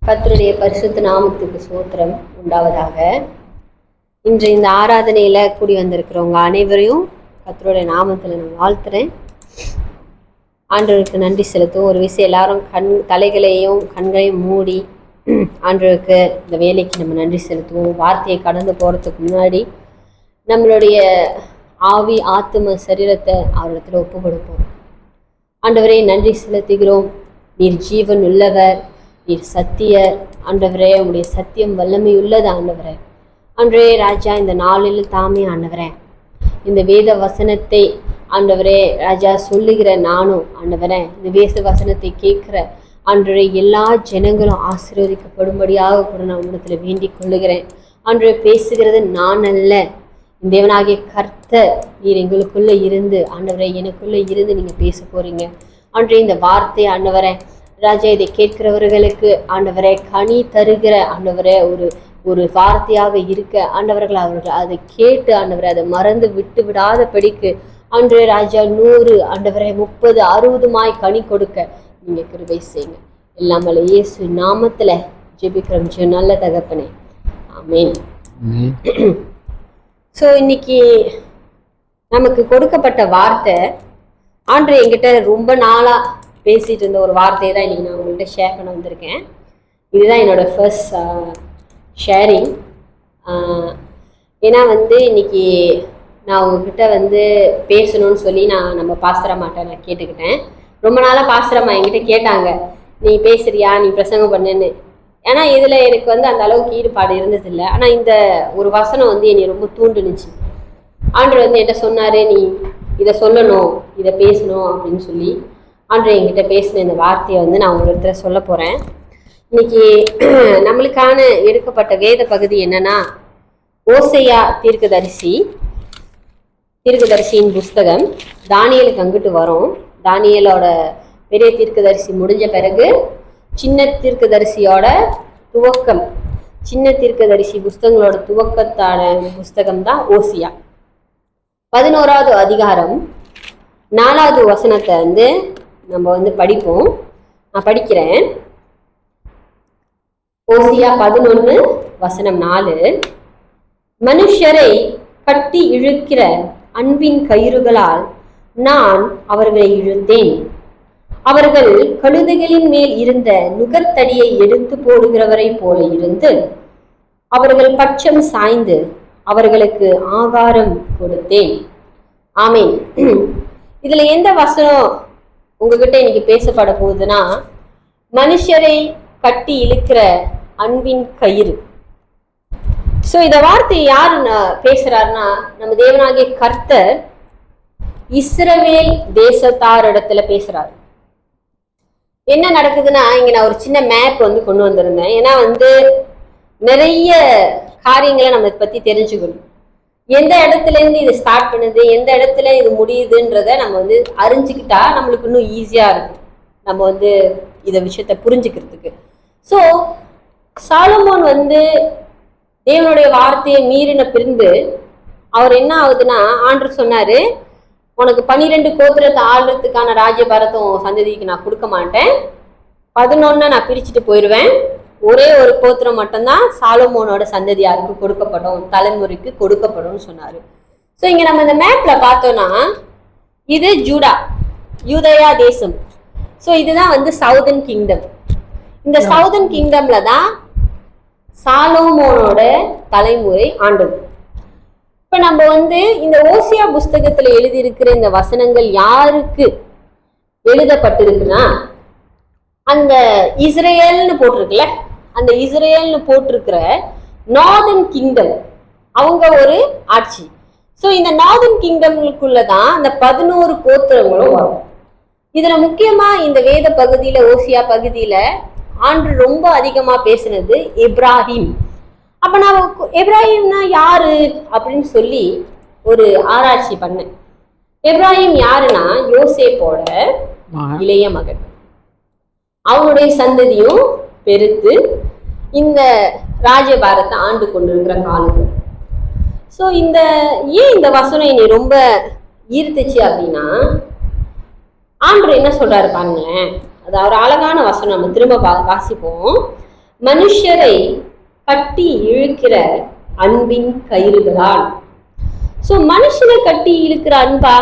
கர்த்தருடைய பரிசுத்த நாமத்துக்கு ஸ்தோத்திரம் உண்டாவதாக. இன்று இந்த ஆராதனையில கூடி வந்திருக்கிறவங்க அனைவரையும் கர்த்தருடைய நாமத்துல நான் வாழ்த்துறேன். ஆண்டவருக்கு நன்றி செலுத்தும். ஒரு விஷயம் எல்லாரும் தலைகளையும் கண்களையும் மூடி ஆண்டவருக்கு இந்த வேலைக்கு நம்ம நன்றி செலுத்துவோம். வார்த்தையை கடந்து போறதுக்கு முன்னாடி நம்மளுடைய ஆவி ஆத்தும சரீரத்தை அவரிடத்துல ஒப்பு கொடுப்போம். ஆண்டவரே நன்றி செலுத்துகிறோம். நீர் ஜீவன் உள்ளவர், நீர் சத்தியர். ஆண்டவரே உடைய சத்தியம் வல்லமை உள்ளது. ஆண்டவரே அன்றே ராஜா, இந்த நாளில் தாமே ஆண்டவரே இந்த வேத வசனத்தை ஆண்டவரே ராஜா சொல்லுகிற நானும் ஆண்டவரே இந்த வேத வசனத்தை கேட்கிற அன்றே எல்லா ஜனங்களும் ஆசீர்வதிக்கப்படும்படியாக கூட நான் உன்னத்துல வேண்டிக் கொள்ளுகிறேன். அன்றே பேசுகிறது நான் அல்ல, தேவனாகிய கர்த்தர் நீர் எங்களுக்குள்ள இருந்து ஆண்டவரே எனக்குள்ள இருந்து நீங்க பேச போறீங்க. அன்றே இந்த வார்த்தை ஆண்டவரே ராஜா இதை கேட்கிறவர்களுக்கு ஆண்டவரே கனி தருகிற ஆண்டவரே ஒரு வார்த்தையாக இருக்க ஆண்டவர்கள் அவர்கள் அதை கேட்டு ஆண்டவரை அதை மறந்து விட்டு விடாத படிக்கு அன்றே ராஜா 100 ஆண்டவரை 30 60 கனி கொடுக்க நீங்க கிருபை செய்யுங்க. எல்லாமல இயேசு நாமத்துல ஜெபிக்கிறோம் நல்ல தகப்பனே, ஆமென். ஸோ இன்னைக்கு நமக்கு கொடுக்கப்பட்ட வார்த்தை ஆண்டே என்கிட்ட ரொம்ப நாளா பேசிட்டு இருந்த ஒரு வார்த்தையை தான் இன்னைக்கு நான் உங்கள்கிட்ட ஷேர் பண்ண வந்திருக்கேன். இதுதான் என்னோட ஃபர்ஸ்ட் ஷேரிங். ஏன்னா இன்னைக்கு நான் உங்ககிட்ட பேசணும்னு சொல்லி நம்ம பாஸ்தரமாட்ட நான் கேட்டுக்கிட்டேன். ரொம்ப நாளாக பாஸ்தரமா என்கிட்ட கேட்டாங்க, நீ பேசுறியா, நீ பிரசங்கம் பண்ணுன்னு. ஏன்னா இதில் எனக்கு அந்த அளவுக்கு ஈடுபாடு இருந்ததில்லை. ஆனால் இந்த ஒரு வசனம் என்னை ரொம்ப தூண்டுனுச்சு. ஆண்டவர் என்கிட்ட சொன்னார், நீ இதை சொல்லணும், இதை பேசணும் அப்படின்னு சொல்லி ஆண்டவர் என்கிட்ட பேசின இந்த வார்த்தையை நான் உங்கள்கிட்ட சொல்ல போகிறேன். இன்னைக்கு நம்மளுக்கான எடுக்கப்பட்ட வேத பகுதி என்னன்னா ஓசையா தீர்க்கதரிசியின் புஸ்தகம். தானியலுக்கு அங்கிட்டு வரும். தானியலோட பெரிய தீர்க்கதரிசி முடிஞ்ச பிறகு சின்ன தீர்க்கதரிசியோட துவக்கம், சின்ன தீர்க்கதரிசி புஸ்தகங்களோட துவக்கத்தான புஸ்தகம் தான் ஓசியா. 11வது அதிகாரம் 4வது வசனத்தை நம்ம படிப்போம். நான் படிக்கிறேன். ஓசியா 11 வசனம் 4. மனுஷரை கட்டி இழுக்கிற அன்பின் கயிறுகளால் நான் அவர்களை இழுத்தேன். அவர்கள் கழுதைகளின் மேல் இருந்த நுகத்தடியை எடுத்து போடுகிறவரை போல இருந்து அவர்கள் பட்சம் சாய்ந்து அவர்களுக்கு ஆகாரம் கொடுத்தேன். ஆமீன். இதுல எந்த வசனம் உங்ககிட்ட இன்னைக்கு பேசப்பட போகுதுன்னா, மனுஷரை கட்டி இழுக்கிற அன்பின் கயிறு. ஸோ இந்த வார்த்தையை யாரு பேசுறாருன்னா, நம்ம தேவனாகிய கர்த்தர் இஸ்ரவேல் தேசத்தாரிடத்துல பேசுறாரு. என்ன நடக்குதுன்னா, இங்க நான் ஒரு சின்ன மேப் கொண்டு வந்திருந்தேன். ஏன்னா நிறைய காரியங்களை நம்ம இதை பத்தி தெரிஞ்சுக்கணும். எந்த இடத்துல இருந்து இது ஸ்டார்ட் பண்ணுது, எந்த இடத்துல இது முடியுதுன்றத நம்ம அறிஞ்சுக்கிட்டா நம்மளுக்கு இன்னும் ஈஸியா இருக்கும் நம்ம இத விஷயத்த புரிஞ்சுக்கிறதுக்கு. ஸோ சாலமோன் தேவனுடைய வார்த்தையை மீறின பிறந்து அவர் என்ன ஆகுதுன்னா, ஆண்டவர் சொன்னாரு, உனக்கு 12 கோத்திரத்தை ஆள்றதுக்கான ராஜ்யபாரத்தும் சந்ததிக்கு நான் கொடுக்க மாட்டேன். 11 நான் பிரிச்சுட்டு போயிடுவேன். ஒரே ஒரு கோத்திரம் மட்டும்தான் சாலமோனோட சந்ததியாருக்கு கொடுக்கப்படும், தலைமுறைக்கு கொடுக்கப்படும் சொன்னாரு. ஸோ இங்க நம்ம இந்த மேப்ல பார்த்தோம்னா இது யூதயா தேசம். ஸோ இதுதான் சவுதர்ன் கிங்டம். இந்த சவுதர்ன் கிங்டம்ல தான் சாலமோனோட தலைமுறை ஆண்டது. இப்ப நம்ம இந்த ஓசியா புஸ்தகத்துல எழுதியிருக்கிற இந்த வசனங்கள் யாருக்கு எழுதப்பட்டிருக்குன்னா, அந்த இஸ்ரேல்னு போட்டிருக்குல்ல, அந்த இஸ்ரேல்னு போட்டிருக்கிற நார்தர்ன் கிங்டம் அவங்க ஒரு ஆட்சி. ஸோ இந்த நார்தர்ன் கிங்டம்குள்ளதான் அந்த 11 கோத்திரங்களும் வரும். இதுல முக்கியமா இந்த வேத பகுதியில ஓசியா பகுதியில ஆண்டு ரொம்ப அதிகமா பேசுனது எப்ராஹிம். அப்ப நான் எப்ராஹிம்னா யாரு அப்படின்னு சொல்லி ஒரு ஆராய்ச்சி பண்ணேன். எப்ராஹிம் யாருன்னா யோசேப்போட இளைய மகன். அவனுடைய சந்ததியும் பெருத்து இந்த ராஜ்யபாரத்தை ஆண்டு கொண்டிருக்கிற காலங்கள். ஸோ ஏன் இந்த வசனம் என்னை ரொம்ப ஈர்த்துச்சு அப்படின்னா, ஆண்டவர் என்ன சொல்றாரு பாருங்களேன். அது ஒரு அழகான வசனம். நம்ம திரும்ப வாசிப்போம். மனுஷரை கட்டி இழுக்கிற அன்பின் கயிறுகளால். சோ மனுஷனை கட்டி இழுக்கிற அன்பா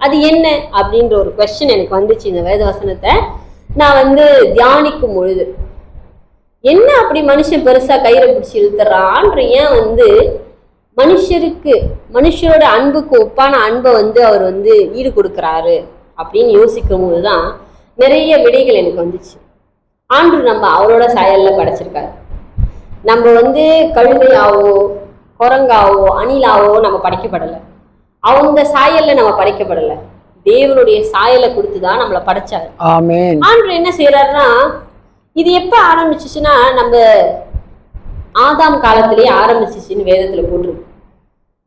அது என்ன அப்படின்ற ஒரு கொஸ்டின் எனக்கு வந்துச்சு இந்த வேத வசனத்தை நான் தியானிக்கும் பொழுது. என்ன அப்படி மனுஷன் பெருசா கயிறை பிடிச்சி இழுத்துறான்ற, ஏன் மனுஷரோட அன்புக்கு ஒப்பான அன்பை அவர் ஈடு கொடுக்குறாரு அப்படின்னு யோசிக்கும் போதுதான் நிறைய விடைகள் எனக்கு வந்துச்சு. ஆண்டு நம்ம அவரோட சாயல்ல படைச்சிருக்காரு. நம்ம கழுதையாவோ குரங்காவோ அணிலாவோ நம்ம படைக்கப்படலை. அவங்க சாயல்ல நம்ம படைக்கப்படலை. தேவனுடைய சாயலை கொடுத்துதான் நம்மளை படைச்சாரு. ஆண்டு என்ன செய்யறாருன்னா, இது எப்ப ஆரம்பிச்சிச்சுன்னா நம்ம ஆதாம் காலத்திலேயே ஆரம்பிச்சிச்சுன்னு வேதத்துல போட்டிருக்கு.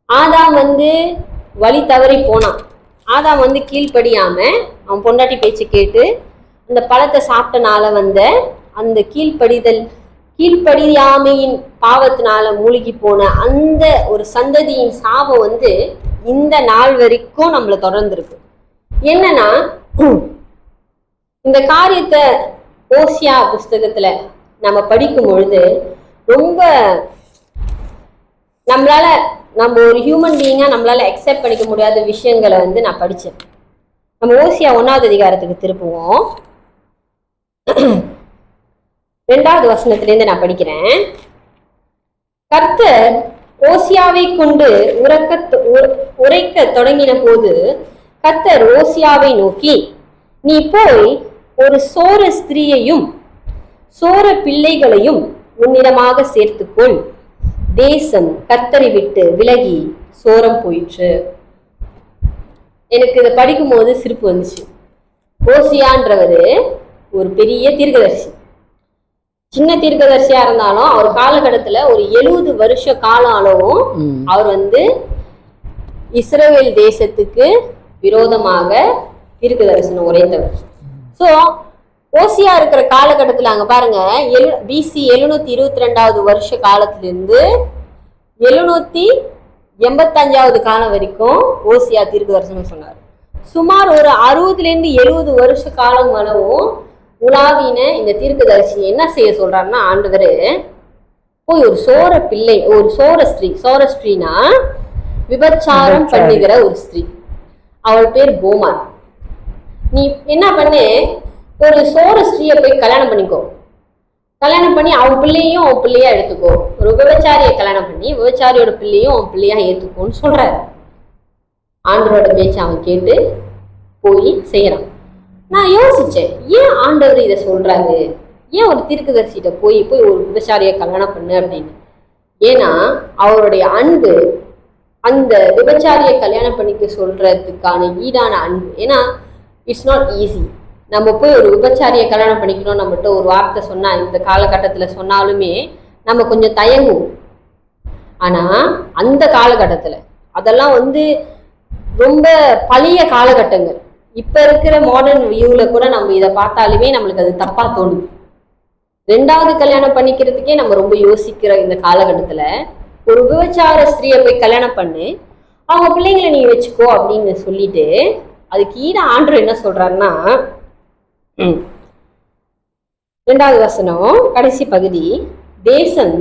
ஆதாம் வழி தவறி போனான். ஆதாம் கீழ்ப்படியாம அவன் பொண்டாட்டி பேச்சு கேட்டு அந்த பழத்தை சாப்பிட்டனால அந்த கீழ்ப்படியாமையின் பாவத்தினால மூழ்கி போன அந்த ஒரு சந்ததியின் சாபம் இந்த நாள் வரைக்கும் நம்மளை தொடர்ந்துருக்கு. என்னன்னா, இந்த காரியத்தை ஓசியா புஸ்தகத்துல நம்ம படிக்கும் பொழுது ரொம்ப நம்ம ஒரு ஹியூமன் பீயிங்கா நம்மளால அக்செப்ட் பண்ணிக்க முடியாத விஷயங்களை நான் படிச்சேன். நம்ம ஓசியா 1வது அதிகாரத்துக்கு திருப்புவோம். 2வது வசனத்திலிருந்து நான் படிக்கிறேன். கர்த்தர் ஓசியாவை கொண்டு உரைக்க தொடங்கின போது கர்த்தர் ஓசியாவை நோக்கி, நீ போய் ஒரு சோர ஸ்திரீயையும் சோர பிள்ளைகளையும் உன்னிடமாக சேர்த்துக்கொள். தேசம் கர்த்தரை விட்டு விலகி சோரம் போயிற்று. எனக்கு இதை படிக்கும் போது சிரிப்பு வந்துச்சு. ஓசியான்றவரு ஒரு பெரிய தீர்க்கதரிசி. சின்ன தீர்க்கதரிசியா இருந்தாலும் அவர் காலகட்டத்துல ஒரு 70 வருஷ காலம் அளவும் அவர் இஸ்ரவேல் தேசத்துக்கு விரோதமாக தீர்க்க தரிசனம் உரைத்தவர். சோ ஓசியா இருக்கிற காலகட்டத்துல அங்க பாருங்க, பிசி 722வது வருஷ காலத்திலிருந்து 785வது காலம் வரைக்கும் ஓசியா தீர்க்க தரிசனம் சொன்னார். சுமார் ஒரு 60லேருந்து 70 வருஷ காலம் அளவும் உலாவின இந்த தீர்க்கதரிசி என்ன செய்ய சொல்றாருன்னா, ஆண்டவரு போய் ஒரு சோர பிள்ளை, ஒரு சோர ஸ்திரீனா விபச்சாரம் பண்ணுகிற ஒரு ஸ்திரீ, அவள் பேர் கோமார். நீ என்ன பண்ணு, ஒரு சோர ஸ்திரீயை போய் கல்யாணம் பண்ணிக்கோ. கல்யாணம் பண்ணி அவன் பிள்ளையும் அவன் பிள்ளையா எடுத்துக்கோ. ஒரு விபச்சாரியை கல்யாணம் பண்ணி விபச்சாரியோட பிள்ளையும் அவன் பிள்ளையா ஏத்துக்கோன்னு சொல்றாரு. ஆண்டவரோட பேச்சு அவன் கேட்டு போய் செய்யறான். நான் யோசிச்சேன், ஏன் ஆண்டவர் இதை சொல்றாரு? ஏன் ஒரு தீர்க்கதரிசிட்ட போய் ஒரு விபச்சாரியை கல்யாணம் பண்ணு அப்படின்னு? ஏன்னா அவருடைய அன்பு அந்த விபச்சாரியை கல்யாணம் பண்ணிக்க சொல்றதுக்கான ஈடான அன்பு. ஏன்னா இட்ஸ் நாட் ஈஸி. நம்ம போய் ஒரு விபச்சாரியை கல்யாணம் பண்ணிக்கணும் நம்மகிட்ட ஒரு வார்த்தை சொன்னா, இந்த காலகட்டத்துல சொன்னாலுமே நம்ம கொஞ்சம் தயங்குவோம். ஆனா அந்த காலகட்டத்துல அதெல்லாம் ரொம்ப பழைய காலகட்டங்கள். இப்ப இருக்கிற மாடர்ன் வியூல கூட நம்ம இதை பார்த்தாலுமே நம்மளுக்கு அது தப்பா தோணுது. 2வது கல்யாணம் பண்ணிக்கிறதுக்கே நம்ம ரொம்ப யோசிக்கிற இந்த காலகட்டத்துல ஒரு விபச்சார ஸ்திரீயை போய் கல்யாணம் பண்ணு, அவங்க பிள்ளைங்களை நீ வச்சுக்கோ அப்படின்னு சொல்லிட்டு அதுக்கு ஈட ஆண்டவர் என்ன சொல்றாருன்னா, 2வது வசனம் கடைசி பகுதி, தேசம்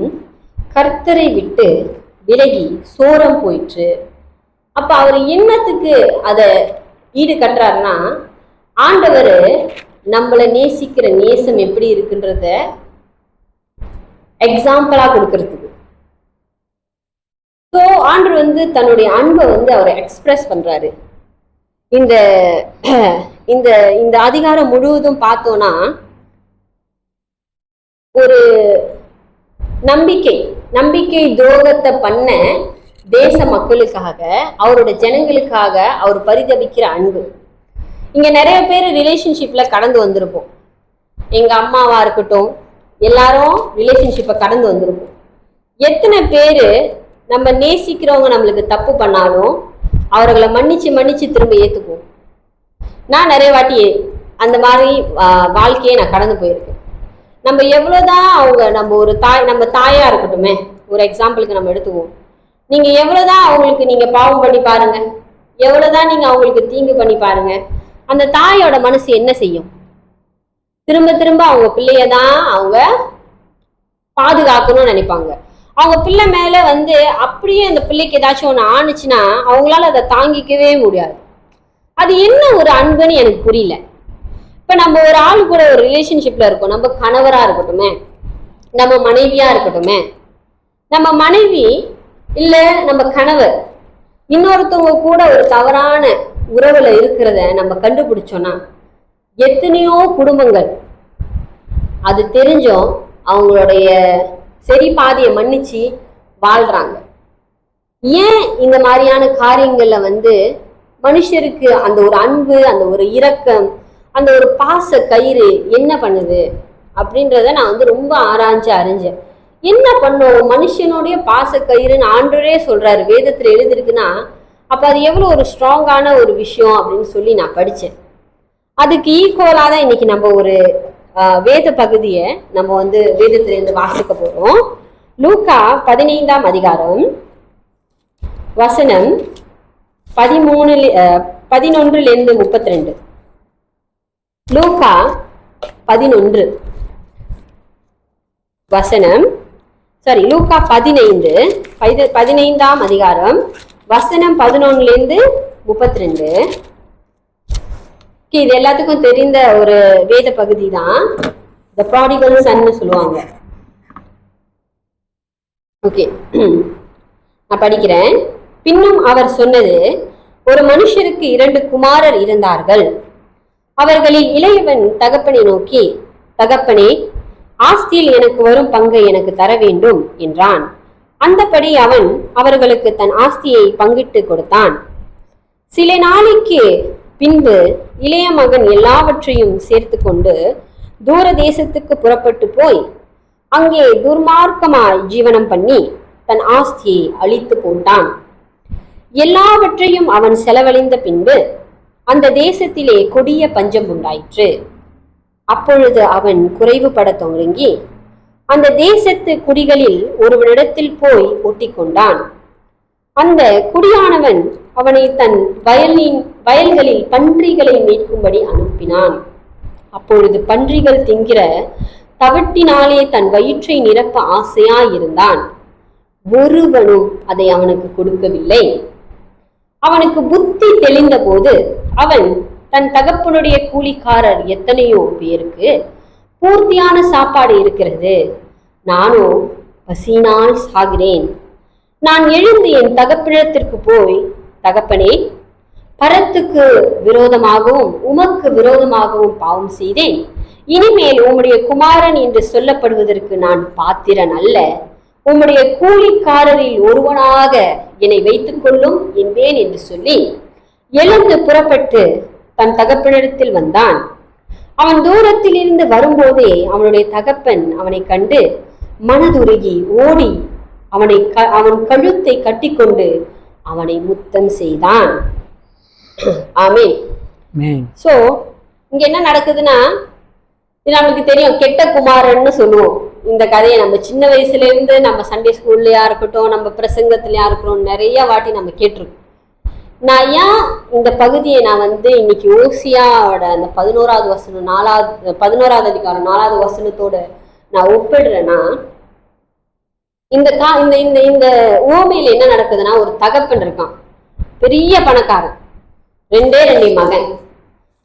கர்த்தரை விட்டு விலகி சோரம் போயிற்று. அப்ப அவர் என்னத்துக்கு அத ஈடு கட்டுறாருன்னா, ஆண்டவர் நம்மளை நேசிக்கிற நேசம் எப்படி இருக்குன்றத எக்ஸாம்பிளா கொடுக்கறதுக்கு. ஸோ ஆண்டவர் தன்னுடைய அன்பை அவரை எக்ஸ்பிரஸ் பண்றாரு. இந்த இந்த இந்த அதிகாரம் முழுவதும் பார்த்தோம்னா ஒரு நம்பிக்கை துரோகத்தை பண்ண தேச மக்களுக்காக, அவரோட ஜனங்களுக்காக அவர் பரிதபிக்கிற அன்பு. இங்க நிறைய பேர் ரிலேஷன்ஷிப்ல கடந்து வந்திருப்போம். எங்க அம்மாவா இருக்கட்டும், எல்லாரும் ரிலேஷன்ஷிப்பை கடந்து வந்திருப்போம். எத்தனை பேரு நம்ம நேசிக்கிறவங்க நம்மளுக்கு தப்பு பண்ணாலும் அவர்களை மன்னிச்சு திரும்ப ஏத்துக்குவோம். நான் நிறைய வாட்டி அந்த மாதிரி வாழ்க்கையை நான் கடந்து போயிருக்கேன். நம்ம எவ்வளவுதான் நம்ம ஒரு நம்ம தாயா இருக்கட்டுமே, ஒரு எக்ஸாம்பிளுக்கு நம்ம எடுத்துக்குவோம். நீங்க எவ்வளவுதான் அவங்களுக்கு நீங்க பாவம் பண்ணி பாருங்க, எவ்வளவுதான் நீங்க அவங்களுக்கு தீங்கு பண்ணி பாருங்க, அந்த தாயோட மனசு என்ன செய்யும்? திரும்ப அவங்க பிள்ளையதான் அவங்க பாதுகாக்கணும்னு நினைப்பாங்க. அவங்க பிள்ளை மேல வந்து அப்படியே அந்த பிள்ளைக்கு ஏதாச்சும் ஒண்ணு ஆணுச்சுன்னா அவங்களால அதை தாங்கிக்கவே முடியாது. அது என்ன ஒரு அன்புன்னு எனக்கு புரியல. இப்ப நம்ம ஒரு ஆளு கூட ஒரு ரிலேஷன்ஷிப்ல இருக்கோம், நம்ம கணவரா இருக்கட்டுமே, நம்ம மனைவியா இருக்கட்டுமே, நம்ம மனைவி இல்ல நம்ம கணவர் இன்னொருத்தவங்க கூட ஒரு தவறான உறவுல இருக்கிறத நம்ம கண்டுபிடிச்சோம்னா எத்தனையோ குடும்பங்கள் அது தெரிஞ்சும் அவங்களுடைய சரி பாதியை மன்னிச்சு வாழ்றாங்க. ஏன் இந்த மாதிரியான காரியங்கள்ல வந்து மனுஷருக்கு அந்த ஒரு அன்பு, அந்த ஒரு இரக்கம், அந்த ஒரு பாச கயிறு என்ன பண்ணுது அப்படின்றத நான் வந்து ரொம்ப ஆராய்ஞ்சு அறிஞ்சேன். என்ன பண்ணும் மனுஷனுடைய பாச கயிறுன்னு ஆண்டவரே சொல்றாரு, வேதத்துல எழுதிருக்குன்னா அப்ப அது எவ்வளவு ஒரு ஸ்ட்ராங்கான ஒரு விஷயம் அப்படின்னு சொல்லி நான் படிச்சேன். அதுக்கு ஈக்குவலா தான் இன்னைக்கு நம்ம ஒரு வேத பகுதியை நம்ம வந்து வேதத்திலிருந்து வாசிக்க போறோம். லூக்கா 15ஆம் அதிகாரம் வசனம் 11 32. லூக்கா 11 வசனம் லூக்கா 15ஆம் அதிகாரம் வசனம் 11 32. இது எல்லாத்துக்கும் தெரிந்த ஒரு வேத பகுதி தான், த ப்ராடிகல் சன்னு சொல்லுவாங்க. ஓகே, நான் படிக்கிறேன். பின்னும் அவர் சொன்னது, ஒரு மனுஷருக்கு 2 குமாரர் இருந்தார்கள். அவர்களில் இளையவன் தகப்பனை நோக்கி, தகப்பனே, ஆஸ்தியில் எனக்கு வரும் பங்கை எனக்கு தர வேண்டும் என்றான். அந்தபடி அவன் அவர்களுக்கு தன் ஆஸ்தியை பங்கிட்டு கொடுத்தான். சில நாளைக்கு பின்பு இளைய மகன் எல்லாவற்றையும் சேர்த்து கொண்டு தூர தேசத்துக்கு புறப்பட்டு போய் அங்கே துர்மார்க்கமாய் ஜீவனம் பண்ணி தன் ஆஸ்தியை அழித்து போட்டான். எல்லாவற்றையும் அவன் செலவழிந்த பின்பு அந்த தேசத்திலே கொடிய பஞ்சம் உண்டாயிற்று. அப்பொழுது அவன் குறைவுபட தொடங்கி அந்த தேசத்து குடிகளில் ஒருவனிடத்தில் போய் ஒட்டிக்கொண்டான். அந்த குடியானவன் அவனை தன் வயல்களில் பன்றிகளை மேய்க்கும்படி அனுப்பினான். அப்பொழுது பன்றிகள் திங்கிற தவிட்டினாலே தன் வயிற்றை நிரப்ப ஆசையாயிருந்தான். ஒருவனும் அதை அவனுக்கு கொடுக்கவில்லை. அவனுக்கு புத்தி தெளிந்த போது அவன் தன் தகப்பனுடைய கூலிக்காரர் எத்தனையோ பேருக்கு பூர்த்தியான சாப்பாடு இருக்கிறது, நானோ பசியினால் சாகிறேன். நான் எழுந்து என் தகப்பனிடத்திற்கு போய், தகப்பனே, பரத்துக்கு விரோதமாகவும் உமக்கு விரோதமாகவும் பாவம் செய்தேன். இனிமேல் உம்முடைய குமாரன் என்று சொல்லப்படுவதற்கு நான் பாத்திரன் அல்ல. உம்முடைய கூலிக்காரரில் ஒருவனாக என்னை வைத்துக் கொள்ளும் என்பேன் என்று சொல்லி எழுந்து புறப்பட்டு தன் தகப்பனிடத்தில் வந்தான். அவன் தூரத்தில் இருந்து வரும்போதே அவனுடைய தகப்பன் அவனை கண்டு மனதுருகி ஓடி அவன் கழுத்தை கட்டிக்கொண்டு அவனை முத்தம் செய்தான். ஆமென். சோ இங்க என்ன நடக்குதுன்னா, இது நமக்கு தெரியும், கெட்ட குமாரன்னு சொல்லுவோம். இந்த கதையை நம்ம சின்ன வயசுல இருந்து நம்ம சண்டே ஸ்கூல்லயா இருக்கட்டும், நம்ம பிரசங்கத்திலயா இருக்கட்டும், நிறைய வாட்டி நம்ம கேட்டிருக்கோம். நான் ஏன் இந்த பகுதியை நான் வந்து இன்னைக்கு ஓசியாவோட அந்த 11வது வசனம் 11வது அதிகாரம் 4வது வசனத்தோட நான் ஒப்பிடுறேன்னா, இந்த ஓமையில என்ன நடக்குதுன்னா, ஒரு தகப்பன் இருக்கான், பெரிய பணக்காரன், 2 மகன்.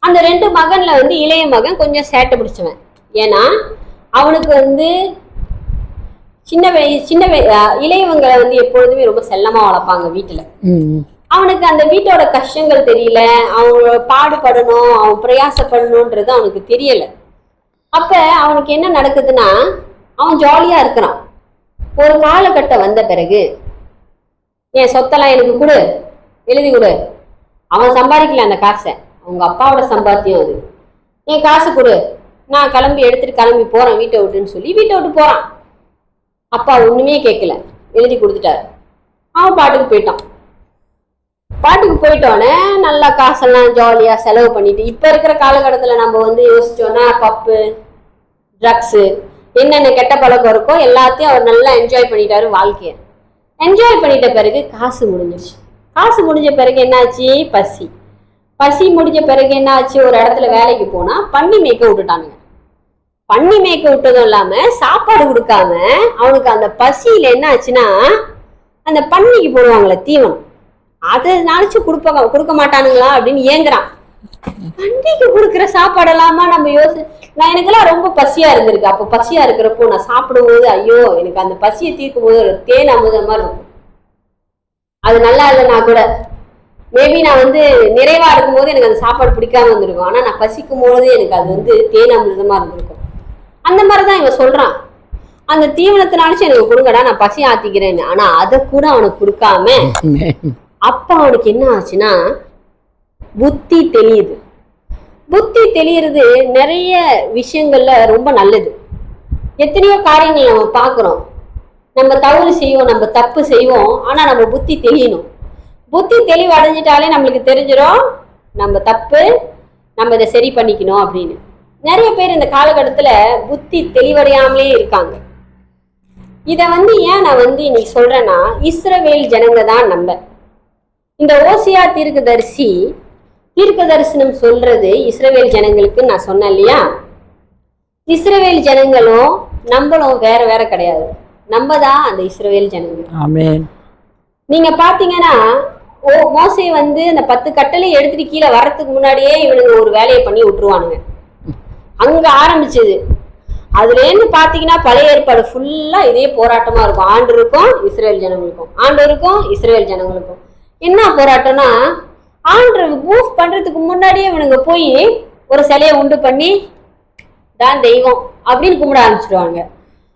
அந்த 2 மகன்ல வந்து இளைய மகன் கொஞ்சம் சேட்டை பிடிச்சவன். ஏன்னா அவனுக்கு வந்து இளையவங்களை வந்து எப்பொழுதுமே ரொம்ப செல்லமா வளர்ப்பாங்க வீட்டுல. அவனுக்கு அந்த வீட்டோட கஷ்டங்கள் தெரியல, அவங்க பாடுபடணும், அவன் பிரயாசப்படணும்ன்றது அவனுக்கு தெரியல. அப்ப அவனுக்கு என்ன நடக்குதுன்னா, அவன் ஜாலியா இருக்கிறான். ஒரு காலகட்டம் வந்த பிறகு, என் சொத்தெல்லாம் எனக்கு கொடு, எழுதி கொடு. அவன் சம்பாதிக்கல அந்த காசை, அவங்க அப்பாவோட சம்பாத்தியம் அது. என் காசு கொடு, நான் எடுத்துட்டு கிளம்பி போறேன் வீட்டை விட்டுன்னு சொல்லி வீட்டை விட்டு போறான். அப்பா ஒண்ணுமே கேட்கல, எழுதி கொடுத்துட்டாரு. அவன் பாட்டுக்கு போயிட்டான். பாட்டுக்கு போயிட்டோன்னே நல்லா காசெல்லாம் ஜாலியா செலவு பண்ணிட்டு, இப்ப இருக்கிற காலகட்டத்துல நம்ம வந்து யோசிச்சோன்னா பப்பு, ட்ரக்ஸு, என்னென்ன கெட்ட பழக்கம் இருக்கோ எல்லாத்தையும் அவர் நல்லா என்ஜாய் பண்ணிட்டாரு வாழ்க்கைய. என்ஜாய் பண்ணிட்ட பிறகு காசு முடிஞ்சிருச்சு. காசு முடிஞ்ச பிறகு என்னாச்சு, பசி முடிஞ்ச பிறகு என்ன ஆச்சு, ஒரு இடத்துல வேலைக்கு போனா பன்னி மேய்க்க விட்டுட்டானுங்க. பண்ணி மேய்க்க விட்டதும் இல்லாம சாப்பாடு கொடுக்காம அவனுக்கு அந்த பசியில என்ன ஆச்சுன்னா அந்த பன்னிக்கு போடுவாங்களே தீவனம், அதை நினைச்சு கொடுக்க மாட்டானுங்களா அப்படின்னு ஏங்குறான். பன்னிக்கு கொடுக்குற சாப்பாடெல்லாமா நம்ம நான் எனக்கெல்லாம் ரொம்ப பசியா இருந்திருக்கு. அப்போ பசியா இருக்கிறப்போ நான் சாப்பிடும் போது ஐயோ எனக்கு அந்த பசியை தீர்க்கும் போது ஒரு தேன் அமுதம் மாதிரி இருக்கும். அது நல்லா இல்லைன்னா கூட மேபி நான் நிறைவா இருக்கும் போது எனக்கு அந்த சாப்பாடு பிடிக்காம இருந்திருக்கும். ஆனா நான் பசிக்கும் போது எனக்கு அது தேன் அமிர்தமா இருந்திருக்கும். அந்த மாதிரிதான் இவன் சொல்றான், அந்த தீவனத்தினாலும் எனக்கு கொடுங்கடா, நான் பசி ஆத்திக்கிறேன்னு. ஆனா அதை கூட அவனுக்கு கொடுக்காம அப்ப அவனுக்கு என்ன ஆச்சுன்னா புத்தி தெளியுது. புத்தி தெளியறது நிறைய விஷயங்கள்ல ரொம்ப நல்லது. எத்தனையோ காரியங்கள் நம்ம பாக்குறோம், நம்ம தவறு செய்வோம், நம்ம தப்பு செய்வோம், ஆனா நம்ம புத்தி தெளியணும். புத்தி தெளிவு அடைஞ்சிட்டாலே நம்மளுக்கு தெரிஞ்சிடும் நம்ம தப்பு, நம்ம இதை சரி பண்ணிக்கணும் அப்படின்னு. நிறைய பேர் இந்த காலகட்டத்துல புத்தி தெளிவடையாமலே இருக்காங்க. இத ஏன் நான் இன்னைக்கு சொல்றேன்னா, இஸ்ரவேல் ஜனங்க தான் நம்ம. இந்த ஓசியா தீர்க்க தரிசனம் சொல்றது இஸ்ரவேல் ஜனங்களுக்கு நான் சொன்னேன் இல்லையா. இஸ்ரவேல் ஜனங்களும் நம்மளும் வேற வேற கிடையாது, நம்ம தான் அந்த இஸ்ரவேல் ஜனங்கள். ஆமென். நீங்க பாத்தீங்கன்னா மோசே அந்த 10 கட்டளை எடுத்துட்டு கீழே வர்றதுக்கு முன்னாடியே இவனுங்க ஒரு வேலையை பண்ணி விட்டுருவானுங்க. அங்க ஆரம்பிச்சது. அதுல இருந்து பாத்தீங்கன்னா பழைய ஏற்பாடு ஃபுல்லா இதே போராட்டமா இருக்கும். ஆண்டவருக்கும் இஸ்ரவேல் ஜனங்களுக்கும், ஆண்டவருக்கும் இஸ்ரவேல் ஜனங்களுக்கும் என்ன போராட்டம்னா, ஆண்டவர் மூவ் பண்றதுக்கு முன்னாடியே இவனுங்க போய் ஒரு சிலையை உண்டு பண்ணி தான் தெய்வம் அப்படின்னு கும்பிட ஆரம்பிச்சிடுவாங்க.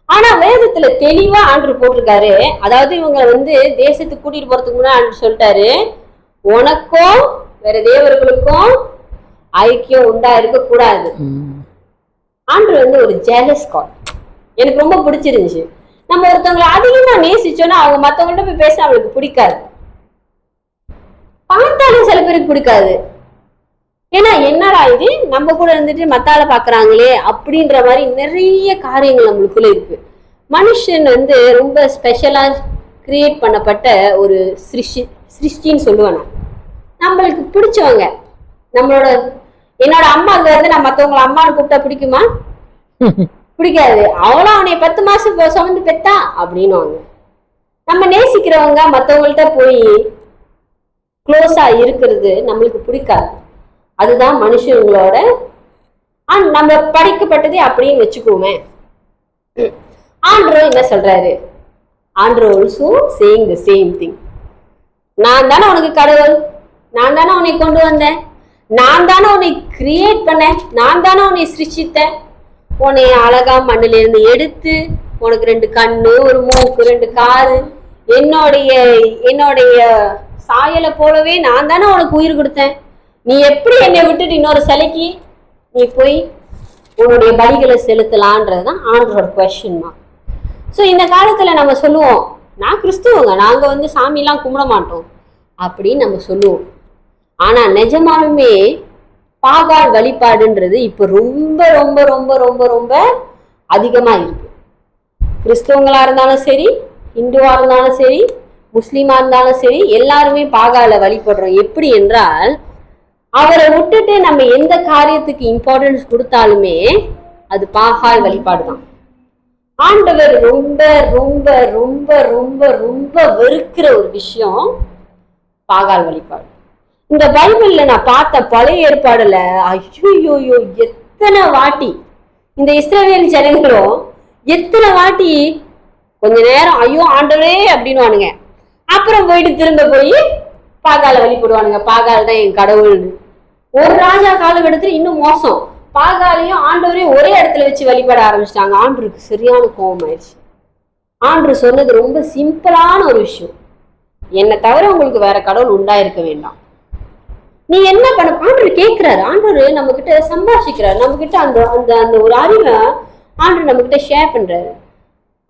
ஆனா வேதத்துல தெளிவா ஆண்டவர் போட்டிருக்காரு, அதாவது இவங்க தேசத்துக்கு கூட்டிட்டு போறதுக்கு முன்னாடி ஆண்டவர் சொல்லிட்டாரு, உனக்கும் வேற தேவர்களுக்கும் ஐக்கியம் உண்டா இருக்க கூடாது. ஆண்டவர் ஒரு ஜெலஸ் காட். எனக்கு ரொம்ப பிடிச்சிருந்துச்சு. நம்ம ஒருத்தவங்களை அதிகமா நேசிச்சோன்னா அவங்க மத்தவங்கள்ட்ட போய் பேச அவங்களுக்கு பிடிக்காது, பார்த்தாலும் சில பேருக்கு பிடிக்காது. ஏன்னா என்னடா இது நம்ம கூட இருந்துட்டு மத்தால பாக்குறாங்களே அப்படின்ற மாதிரி நிறைய காரியங்கள் நம்மளுக்குள்ள இருக்கு. மனுஷன் ரொம்ப ஸ்பெஷலா கிரியேட் பண்ணப்பட்ட ஒரு சிருஷ்டின்னு சொல்லுவேன் நான். நம்மளுக்கு பிடிச்சவங்க, என்னோட அம்மாவுக்கு நான் மத்தவங்களை அம்மான்னு கூப்பிட்டா பிடிக்குமா? பிடிக்காது. அவளும் அவனை 10 மாசம் சுமந்து பெத்தா அப்படின்னு. நம்ம நேசிக்கிறவங்க மத்தவங்கள்ட்ட போய் க்ளோஸா இருக்கிறது நம்மளுக்கு பிடிக்காது. அதுதான் மனுஷங்களோட நம்ம படைக்கப்பட்டதே அப்படின்னு வச்சுக்கோமே. ஆண்டவர் என்ன சொல்றாரு? ஆண்டவர் also saying the same thing. நான் தானே உனக்கு கடவுள், நான் தானே உன்னை கொண்டு வந்தேன், நான் தானே உன்னை கிரியேட் பண்ணேன், நான் தானே உன்னை சிருஷ்டித்தேன். உன்னை அழகா மண்ணில இருந்து எடுத்து உனக்கு 2 கண்ணு, ஒரு மூக்கு, 2 காது, என்னுடைய சாயலை போலவே நான் தானே உனக்கு உயிர் கொடுத்தேன். நீ எப்படி என்னை விட்டுட்டு இன்னொரு சிலைக்கு நீ போய் உன்னுடைய பலிகளை செலுத்தலான்றதுதான் ஆண்டரோட கொஸ்டின் மார்க். ஸோ இந்த காலத்துல நம்ம சொல்லுவோம், நான் கிறிஸ்துவங்க, நாங்க சாமியெல்லாம் கும்பிட மாட்டோம் அப்படின்னு நம்ம சொல்லுவோம். ஆனா நிஜமாலுமே பாகால் வழிபாடுன்றது இப்ப ரொம்ப ரொம்ப ரொம்ப ரொம்ப ரொம்ப அதிகமா இருக்கு. கிறிஸ்தவங்களா இருந்தாலும் சரி, இந்துவா இருந்தாலும் சரி, முஸ்லீமா இருந்தாலும் சரி, எல்லாருமே பாகால வழிபடுறோம். எப்படி என்றால், அவரை விட்டுட்டு நம்ம எந்த காரியத்துக்கு இம்பார்ட்டன்ஸ் கொடுத்தாலுமே அது பாகால் வழிபாடுதான். ஆண்டவர் ரொம்ப ரொம்ப ரொம்ப ரொம்ப ரொம்ப வெறுக்கிற ஒரு விஷயம் பாகால் வழிபாடு. இந்த பைபிள்ல நான் பார்த்த பழைய ஏற்பாடுல ஐயோயோயோ எத்தனை வாட்டி இந்த இஸ்ரவேல் ஜனங்களும் எத்தனை வாட்டி கொஞ்ச நேரம் ஐயோ ஆண்டவரே அப்படின்னுவானுங்க, அப்புறம் போயிட்டு திரும்ப போய் பாகால வழிபடுவானுங்க. பாகால் தான் என் கடவுள்னு. ஒரு ராஜா காலகட்டத்துல இன்னும் மோசம், பாகாலையும் ஆண்டவரையும் ஒரே இடத்துல வச்சு வழிபட ஆரம்பிச்சிட்டாங்க. ஆண்டவருக்கு சரியான கோபம் ஆயிடுச்சு. ஆண்டவர் சொன்னது ரொம்ப சிம்பிளான ஒரு விஷயம், என்னை தவிர உங்களுக்கு வேற கடவுள் உண்டாயிருக்க வேண்டாம். நீ என்ன பண்ண? ஆண்டவர் கேட்கிறாரு, ஆண்டவர் நம்ம கிட்ட சம்பாஷிக்கிறாரு, நம்ம கிட்ட அந்த அந்த அந்த ஒரு அறிவை ஆண்டவர் நம்ம கிட்ட ஷேர் பண்றாரு.